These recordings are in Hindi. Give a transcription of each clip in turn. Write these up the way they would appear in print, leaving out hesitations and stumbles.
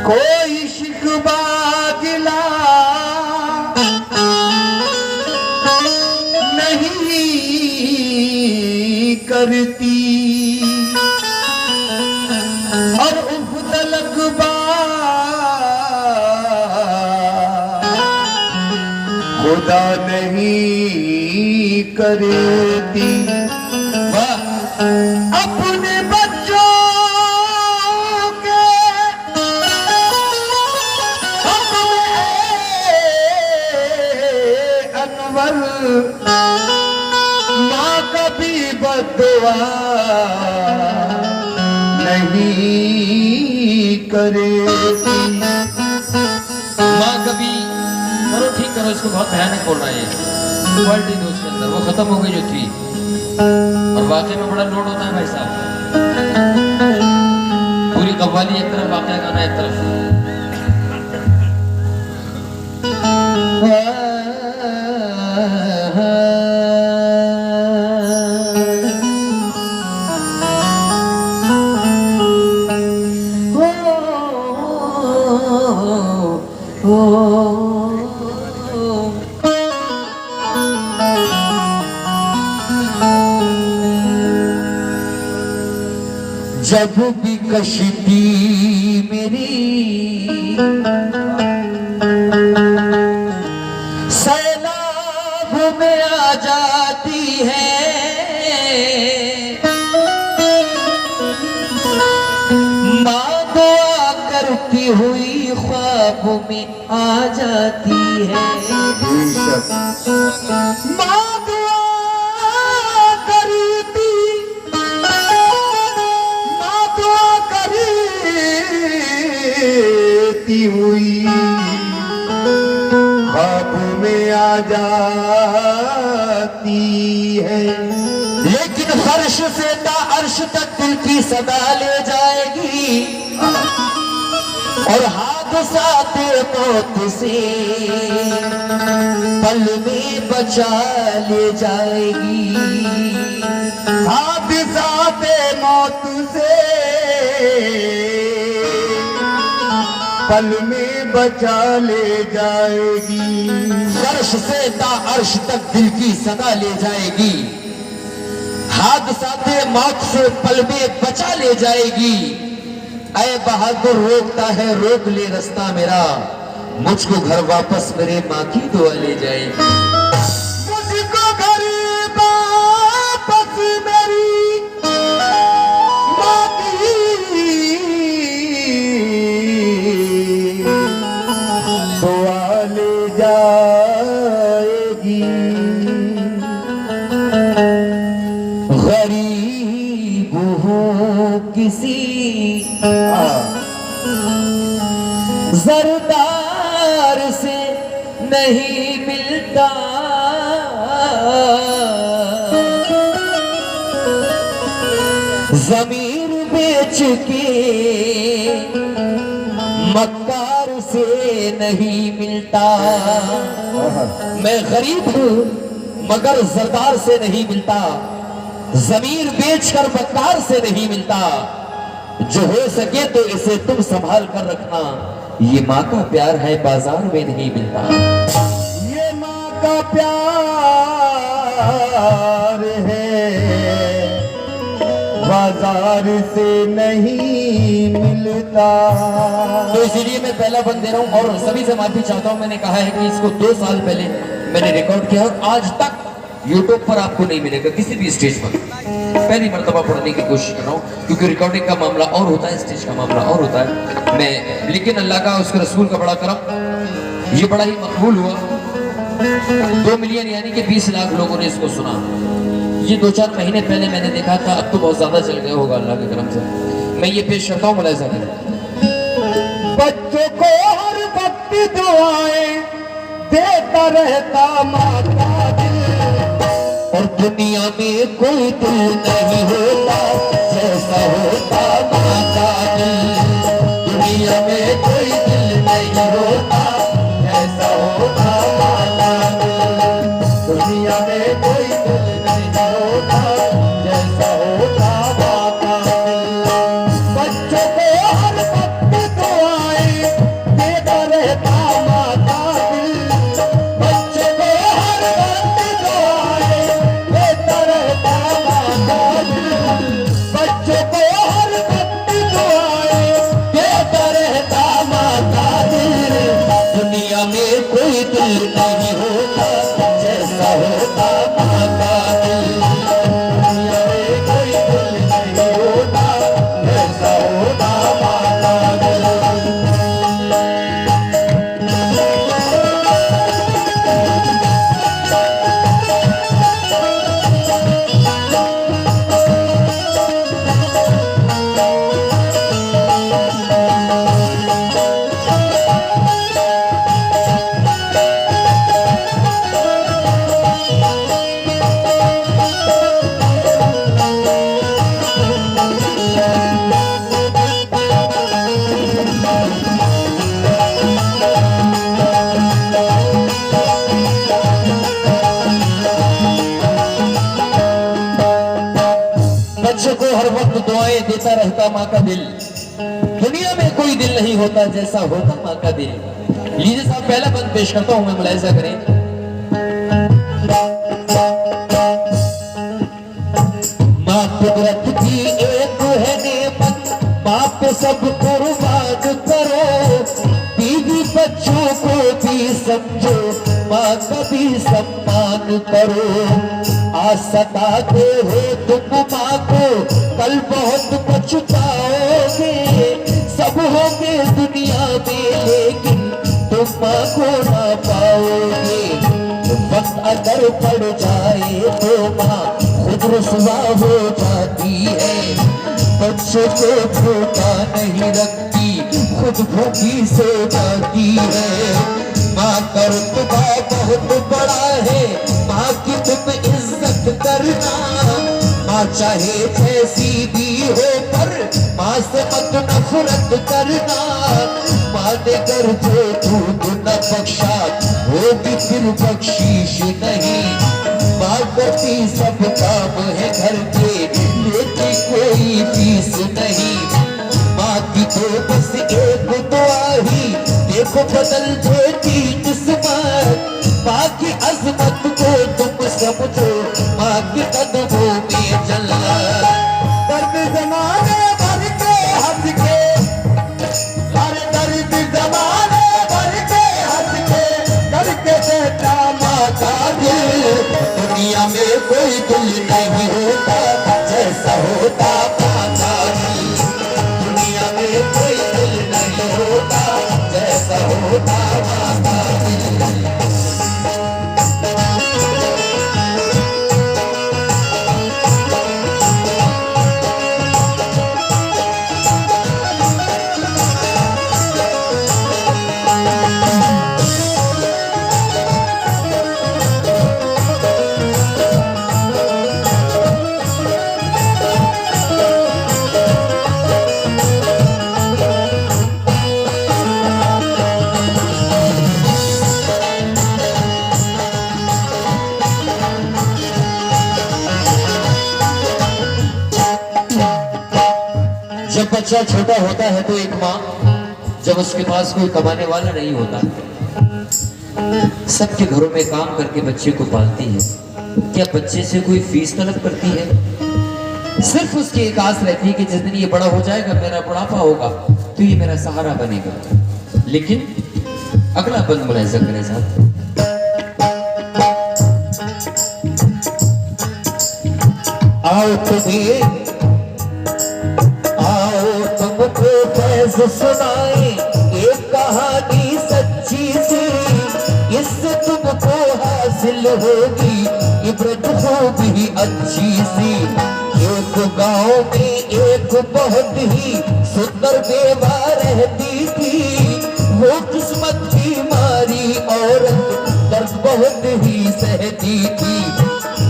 कोई शिकवा गिला नहीं करती और उफदलकबा खुदा नहीं करती। अपने बच्चों माँ कभी बददुआ नहीं करेगी। माँ कभी करो ठीक करो, इसको बहुत भयानक बोल रहा है। क्वालिटी दो उसके अंदर, वो खत्म हो गई जो थी। और वाकई में बड़ा लोड होता है भाई साहब। पूरी कव्वाली एक तरफ, वाकया गाना एक तरफ। जब भी कश्ती मेरी सैलाब में आ जाती है, माँ दुआ करती हुई ख्वाब में आ जाती है। माँ हुई ख्वाब में आ जाती है, लेकिन फर्श से अर्श तक दिल की सदा ले जाएगी और हादसाते मौत से पल में बचा ले जाएगी। हादसाते मौत से पल में बचा ले जाएगी। फर्श से ता अर्श तक दिल की सदा ले जाएगी। हादसाते मौत से पल में बचा ले जाएगी। ऐ बहादुर रोकता है रोक ले रास्ता मेरा, मुझको घर वापस मेरे माँ की दुआ ले जाएगी। मुझको घर वापस मेरी माँ की दुआ ले जाएगी। गरीब हूँ किसी जरदार से नहीं मिलता, जमीन बेच के मक्कार से नहीं मिलता। मैं गरीब हूँ मगर जरदार से नहीं मिलता, जमीन बेचकर मक्कार से नहीं मिलता। जो हो सके तो इसे तुम संभाल कर रखना, ये माँ का प्यार है बाजार में नहीं मिलता। ये माँ का प्यार है बाजार से नहीं मिलता। तो इसीलिए मैं पहला बंद दे रहा हूँ और सभी से माफी चाहता हूँ। मैंने कहा है कि इसको 2 साल पहले मैंने रिकॉर्ड किया और आज तक YouTube पर आपको नहीं मिलेगा किसी भी स्टेज पर। पहली मर्तबा पढ़ने की कोशिश कर रहा हूँ क्योंकि रिकॉर्डिंग का मामला और होता है, स्टेज का मामला और होता है। मैं लेकिन अल्लाह का उसके रसूल का बड़ा करम, ये बड़ा ही मकबूल हुआ। 2 मिलियन यानी कि 20 लाख लोगों ने इसको सुना। ये 2-4 महीने पहले मैंने देखा था, अब तो बहुत ज्यादा चल गया होगा अल्लाह के करम से। मैं ये पेश करता हूँ मुलाहिजा करें। बच्चों को हर वक्त दुआएं देता रहता माँ का दिल, और दुनिया में कोई दिल नहीं होता जैसा होता माँ का दिल। दुनिया में कोई दिल नहीं होता ऐसा होता माँ का दिल। दुनिया में कोई दिल नहीं होता जैसा होता माँ का दिल। बच्चों को हर वक्त दुआएं देता रहता माँ का दिल। बच्चों को हर वक्त दुआएं देता रहता माँ का दिल। बच्चों को हर वक्त दुआएं देता रहता माँ का दिल। दुनिया में कोई दिल नहीं होता जैसा होता माँ का दिल। दुनिया में कोई दिल नहीं होता जैसा होता माँ का दिल। बच्चों को हर वक्त दुआएं देता रहता माँ का दिल। दुनिया में कोई दिल नहीं होता जैसा होता माँ का दिल। लीजिए साहब पहला बंद पेश करता हूं मैं, मुलाहिजा करें। माँ कुदरत की एक है नेमत, माँ पे सब कुर्बान करो। बीवी बच्चों को भी समझो, माँ का भी सम्मान करो। आज सताते हो तुम माँ को, कल बहुत पछताओगे। सब होंगे दुनिया में लेकिन तुम माँ को ना पाओगे। वक्त अगर पड़ जाए तो माँ खुद रुसवा हो जाती है। बच्चों को भूखा नहीं रखती, खुद भूखी सो जाती है। माँ का रुतबा बहुत बड़ा है, माँ की तुम इज्जत करना। माँ चाहे जैसी भी हो पर माँ से मत नफरत करना। माँ ने कर जो दूध न बख्शा होगी फिर बख्शीश नहीं। माँ करती सब काम है घर के, लेती कोई फीस नहीं। माँ की तो बस एक दुआ ही को बदल देती किस्मत। माँ की अजमत को तुम समझो, माँ के कदमों में चलना। दर्द जमाने भर के हंस के, अरे दर्द जमाने भर के हंस के, करके देता माँ का दिल। दुनिया में कोई दिल नहीं होता जैसा होता माँ का दिल। दुनिया में कोई दिल नहीं होता जैसा होता माँ का दिल। जब बच्चा छोटा होता है तो एक माँ जब उसके पास कोई कमाने वाला नहीं होता, सबके घरों में काम करके बच्चे को पालती है। क्या बच्चे से कोई फीस तलब करती है? सिर्फ उसकी एक आस रहती है कि जिस दिन ये बड़ा हो जाएगा, मेरा बुढ़ापा होगा, तो ये मेरा सहारा बनेगा। लेकिन अगला बंद मुलाहिजा करें साहब। आओ तुम्हें, आओ तुमको फैज सुनाए एक कहानी सच्ची सी। इससे तुमको हासिल होगी इबरत खूबी अच्छी सी। एक गांव में एक बहुत ही सुंदर बेवा रहती थी। वो किस्मत की मारी औरत दर्द बहुत ही सहती थी।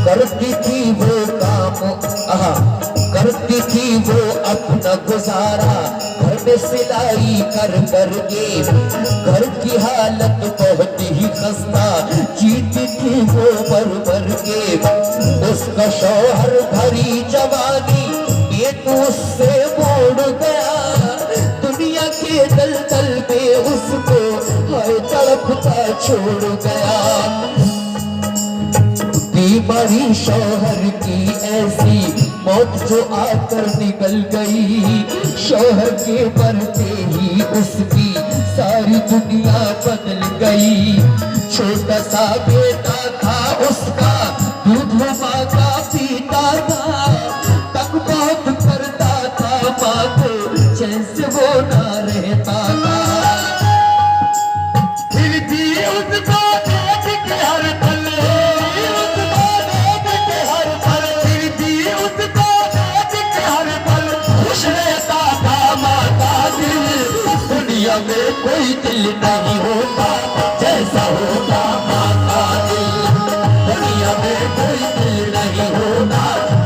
करती थी वो काम, करती थी वो अपना गुजारा, घर में सिलाई कर करके। घर की हालत बहुत ही खस्ता, जीती थी वो भर भर के। उसका शौहर भरी जवानी एक उससे मोड़ गया। दुनिया के दलदल में उसको हाय तड़पता छोड़ गया। बीमारी शौहर की ऐसी मौत जो आकर निकल गई। शौहर के मरते ही उसकी सारी दुनिया बदल गई। छोटा सा बेटा था उसका, दूध माँ का पीता था। तक बहुत करता था माँ को, चैन से वो ना रहता था। फिर भी उसको देख के हर पल, में कोई दिल नहीं होता जैसा होता माँ का दिल। दुनिया में कोई दिल नहीं होता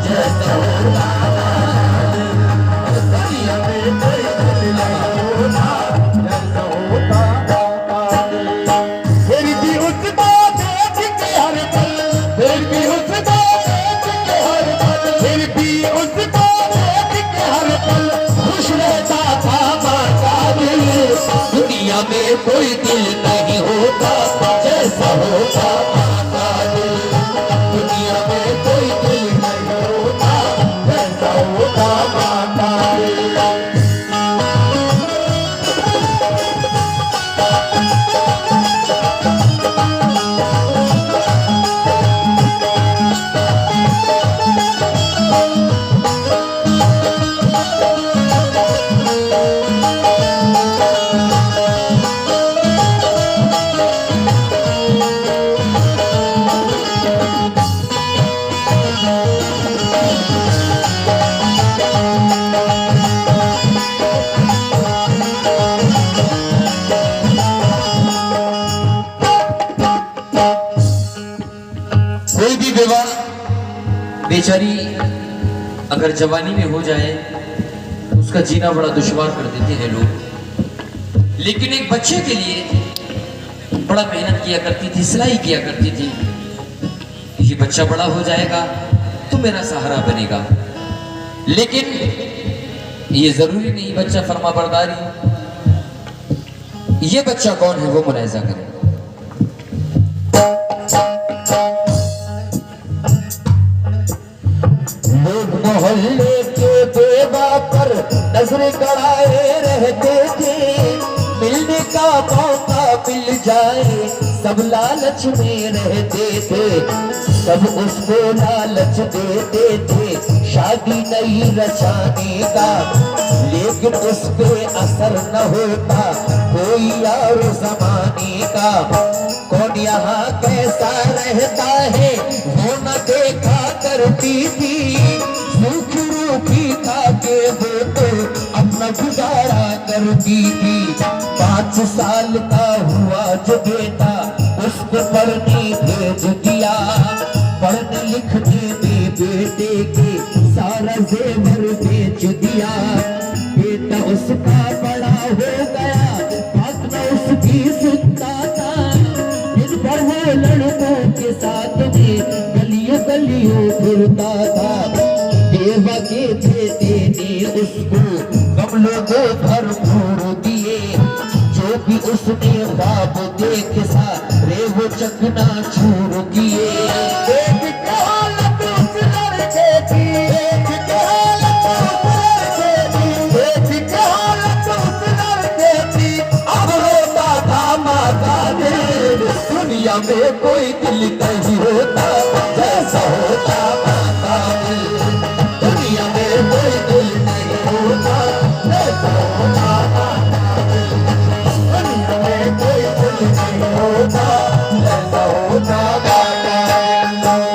जैसा होता माँ का दिल। दुनिया में कोई दिल नहीं होता जैसा होता माँ का दिल। फिर भी उसको देख के हर पल, फिर भी उसको देख के हर पल, फिर भी उसको देख के हर पल खुश रहता था माँ का दिल। दुनिया में कोई दिल नहीं होता जैसा होता माँ का दिल। दुनिया में कोई दिल नहीं होता जैसा होता माँ का दिल। कोई भी विवाह बेचारी अगर जवानी में हो जाए उसका जीना बड़ा दुश्वार कर देते हैं लोग। लेकिन एक बच्चे के लिए बड़ा मेहनत किया करती थी, सिलाई किया करती थी। ये बच्चा बड़ा हो जाएगा तो मेरा सहारा बनेगा। लेकिन ये जरूरी नहीं बच्चा फर्माबरदारी, ये बच्चा कौन है वो मुलाहिजा करें। लोग मोहल्ले के बेवा पर नजर गड़ाए रहते थे, मिलने का मौका मिल जाए सब लालच में रहते थे, सब उसको लालच देते थे शादी नहीं रचाने का, लेकिन उस पे असर न होता कोई और जमाने का। कौन यहाँ कैसा रहता है वो न देखा करती थी, सूखी रूखी खा के वो तो अपना गुजारा करती थी। 5 साल का हुआ जो बेटा उसको पढ़ने भेज दिया, पढ़ने लिखने में बेटे के सारा जेवर बेच दिया। बेटा उसका बड़ा हो गया, बात न उसकी सुनता था, दिन भर वो लड़कों के साथ में गलियों गलियों फिरता था। देवा के बेटे ने उसको गमलों को भरपूर दिए, जो भी उसने ख्वाब देखे सारे वो चकना चूर किए। देख के हालत उस लड़के की, देख के हालत उस लड़के की, देख के हालत उस लड़के की, अब रोता था माता दिल। दुनिया में कोई दिल नहीं होता जैसा होता माता दिल, दुनिया में कोई दिल नहीं होता जैसा होता माता दिल, दुनिया में कोई दिल नहीं होता जैसा होता माता दिल।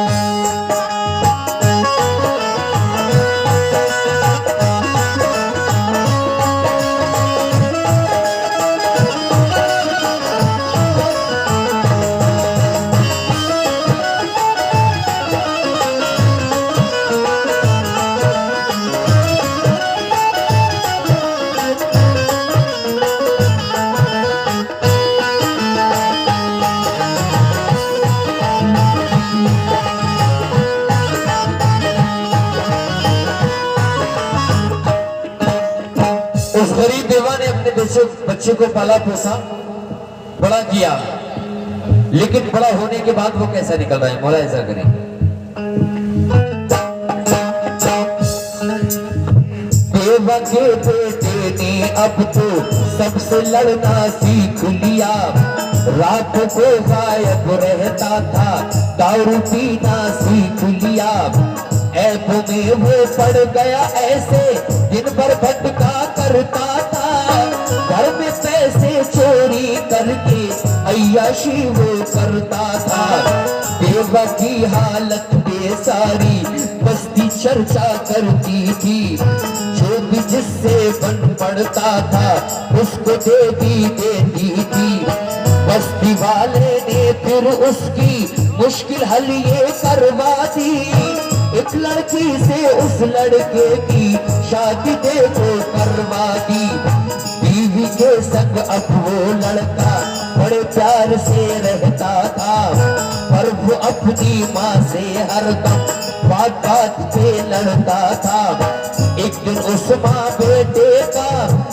उस गरीब बेवा ने अपने बच्चे को पाला पोसा बड़ा किया, लेकिन बड़ा होने के बाद वो कैसा निकल रहा है मुलाहिजा करें। बेवा के बेटे ने अब तो सबसे लड़ना सीख लिया, रात को गायब रहता था, दारू पीना सीख लिया। ऐप में वो पड़ गया ऐसे, दिन भर भटका करता था, घर में पैसे चोरी करके अय्याशी वो करता था। बेवा की हालत बेसारी बस्ती चर्चा करती थी, जो भी जिससे बन पड़ता था उसको देवी देती थी। बस्ती वाले ने फिर उसकी मुश्किल हल ये करवा दी, एक लड़की से उस लड़के की शादी देखो करवा दी। बीवी के संग अब वो लड़का बड़े प्यार से रहता था, पर वो अपनी माँ से हरदम बात बात पे लड़ता था। एक दिन उस माँ बेटे का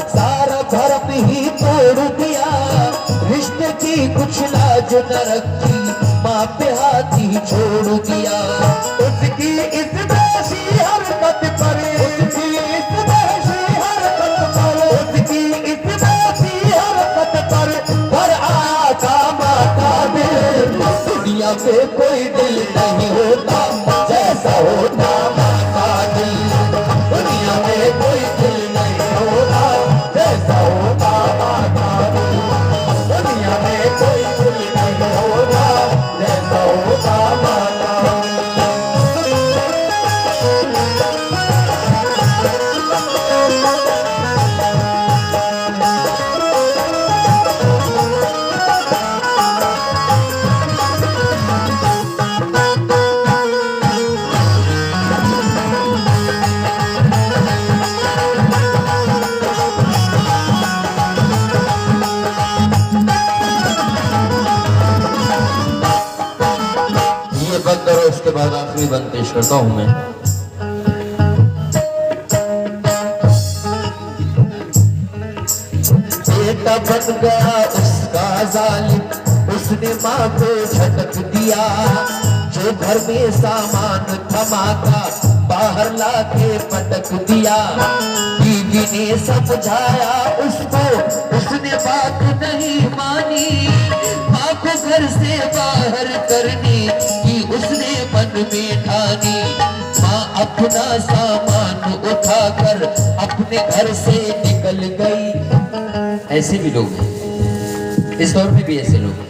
सारा धर्म ही तोड़ दिया, रिश्ते की कुछ लाज न रखी, माँ पे हाथ ही छोड़ दिया। उसकी इस वैसी हरकत पर, उसकी इस वैसी हरकत पर, उसकी इस वैसी हरकत पर आया था माता दिल। दुनिया में कोई दिल नहीं होता जैसा होता माता दिल, दुनिया में कोई दिल नहीं होता जैसा होता माता दिल, दुनिया में कोई दिल नहीं होता जैसा होता माता दिल। बंद करो, उसके बाद आखिरी बंद पेश करता हूं मैं। बेटा बेटा बन गया उसका जालिम, उसने माँ को झटक दिया। जो घर में सामान थमाका बाहर लाके पटक दिया। बीवी ने समझाया उसको, उसने बात नहीं मानी। माँ को घर से बाहर करने की उसने मन में ठानी। माँ अपना सामान उठाकर अपने घर से निकल गई। ऐसे भी लोग हैं, इस दौर में भी ऐसे लोग हैं।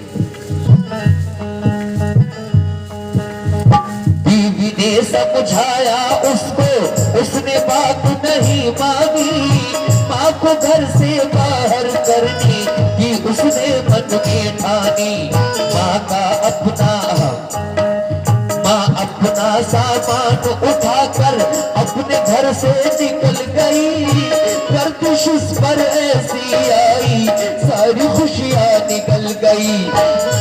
बीवी ने समझाया उसको, उसने बात नहीं मानी। माँ को घर से बाहर करने की उसने मन में ठानी। माँ अपना सामान उठाकर अपने घर से निकल गई। गर्दिश उस पर ऐसी आई, सारी खुशियाँ निकल गई।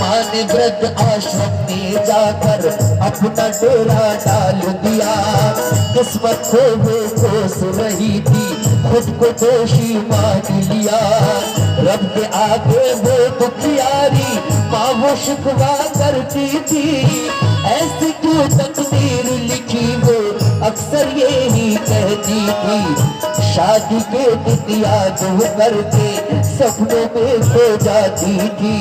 माँ ने वृद्ध आश्रम में जाकर अपना डेरा डाल दिया। किस्मत को वो कोस रही थी, खुद को दोषी मान लिया। रब के आगे वो दुखियारी माँ वो शिकवा करती थी। ऐसी क्यों तकदीर लिखी वो अक्सर यही कहती थी। शादी के दिन याद करके सपनों में सो जाती थी।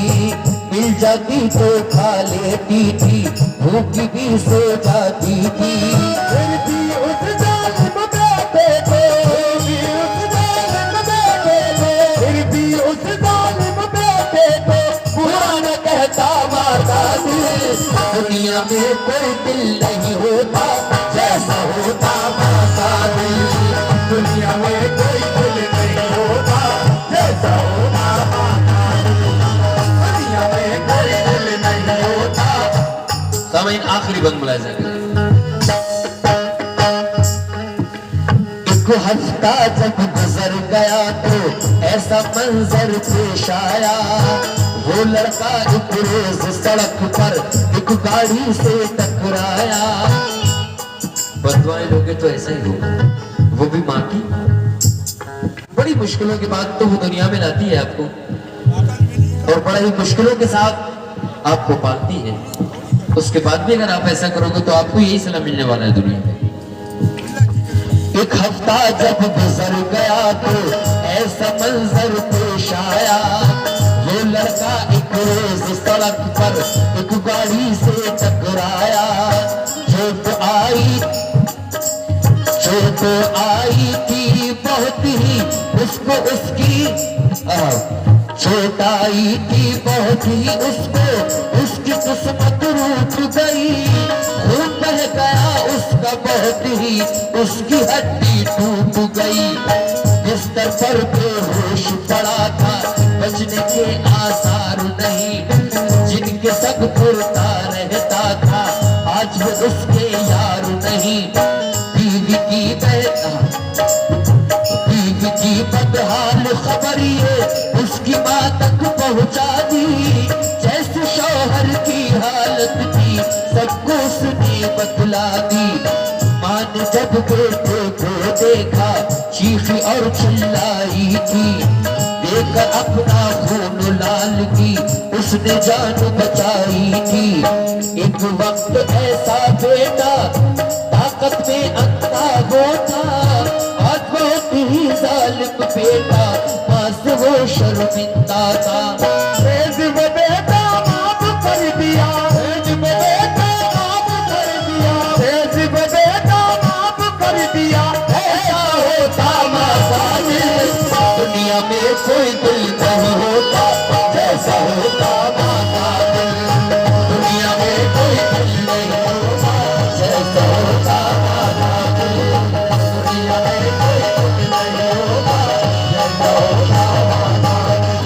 मिल जाती तो खा लेती थी, भूखी भी सो जाती थी। फिर भी उस जालिम बेटे को, फिर भी उस जालिम बेटे को बुरा न कहता माता दिल। दुनिया में कोई दिल नहीं होता जैसा होता माता दिल। दुनिया में कोई दिल नहीं होता जैसा होता माता दिल। दुनिया में कोई दिल नहीं होता। सामईन आखिरी बंद मुलाहिजा करें। एक हफ्ता जब गुजर गया तो ऐसा मंजर पेश आया। वो लड़का एक रोज सड़क पर एक गाड़ी से टकराया। बददुआएं लोगे तो ऐसा ही होगा, वो भी माँ की। बड़ी मुश्किलों के बाद तो वो दुनिया में लाती है आपको, और बड़ा ही मुश्किलों के साथ आपको पालती है। उसके बाद भी अगर आप ऐसा करोगे तो आपको यही सलाह मिलने वाला है दुनिया में। एक हफ्ता जब गुजर गया तो ऐसा मंजर पेश आया। वो लड़का एक रोज सड़क पर एक गाड़ी से टकराया। जो आई थी बहुत ही उसको उसकी चोट आई थी बहुत ही उसको उसकी किस्मत रूठ गई। खून बह गया उसका बहुत ही, उसकी हड्डी टूट गई। बिस्तर पर बेहोश पड़ा था, बचने के आसार नहीं। जिनके सब पुरता रहता था आज वो उसके यार नहीं। बीवी की बदहाल खबर ये उसकी माँ तक पहुँचा दी। जैसे शौहर की हालत थी सबको उसने बतला दी। माँ ने जब बेटे को देखा चीखी और चिल्लाई थी। देखकर अपना खून लाल की उसने जान बचाई थी। एक वक्त ऐसा बेटा ताकत में अंधा होता, आज बहुत ही जालिम बेटा माँ से वो शर्मिंदा था। बेटा माफ कर दिया, बेटा माफ कर दिया, बेटा माफ कर दिया। ऐसा होता माता दिल, दुनिया में कोई दिल नहीं होता जैसा होता माता दिल। दुनिया में कोई दिल नहीं होता जैसा होता माता दिल। दुनिया में कोई दिल नहीं होता जैसा होता माता दिल।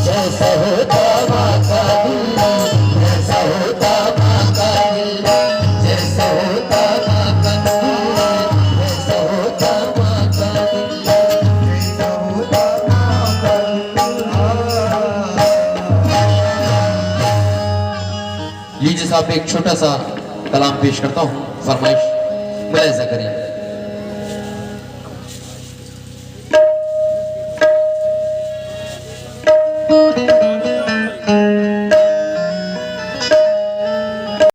जैसा होता माता दिल, जैसा होता माता दिल, जैसा होता माता दिल, जैसा होता माता दिल, जैसा होता माता दिल। लीजिए साहब, एक छोटा सा कलाम पेश करता हूँ, फरमाइश मुलाहिजा करें।